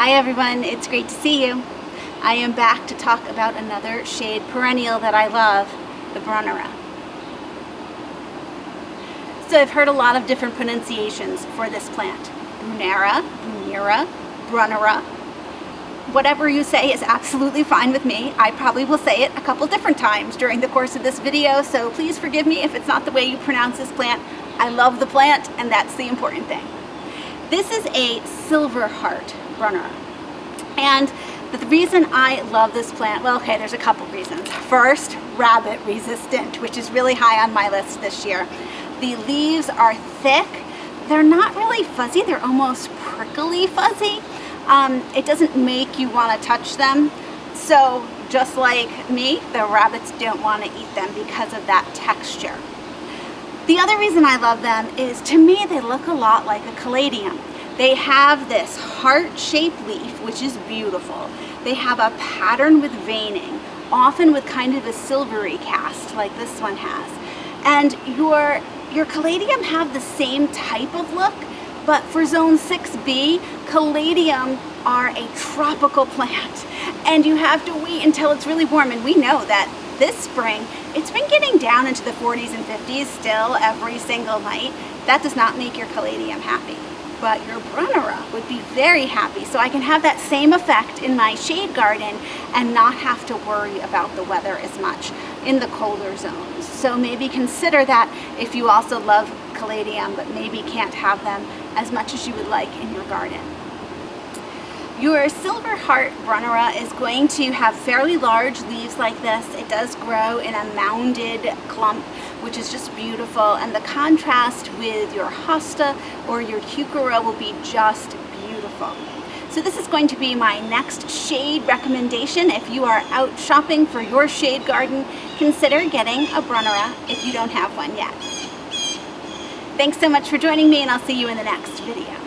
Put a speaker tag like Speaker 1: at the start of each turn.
Speaker 1: Hi everyone, it's great to see you. I am back to talk about another shade perennial that I love, the Brunnera. So I've heard a lot of different pronunciations for this plant. Brunnera, Brunnera, Brunnera. Whatever you say is absolutely fine with me. I probably will say it a couple different times during the course of this video, so please forgive me if it's not the way you pronounce this plant. I love the plant, and that's the important thing. This is a silver heart Brunnera. And the reason I love this plant, well, okay, there's a couple reasons. First, rabbit resistant, which is really high on my list this year. The leaves are thick. They're not really fuzzy. They're almost prickly fuzzy. It doesn't make you want to touch them. So just like me, the rabbits don't want to eat them because of that texture. The other reason I love them is, to me, they look a lot like a caladium. They have this heart-shaped leaf, which is beautiful. They have a pattern with veining, often with kind of a silvery cast like this one has. And your caladium have the same type of look, but for zone 6B, caladium are a tropical plant, and you have to wait until it's really warm. And we know that this spring, it's been getting down into the 40s and 50s still every single night. That does not make your caladium happy, but your Brunnera would be very happy. So I can have that same effect in my shade garden and not have to worry about the weather as much in the colder zones. So maybe consider that if you also love caladium, but maybe can't have them as much as you would like in your garden. Your silver heart Brunnera is going to have fairly large leaves like this. It does grow in a mounded clump, which is just beautiful, and the contrast with your hosta or your heuchera will be just beautiful. So this is going to be my next shade recommendation. If you are out shopping for your shade garden, consider getting a Brunnera if you don't have one yet. Thanks so much for joining me, and I'll see you in the next video.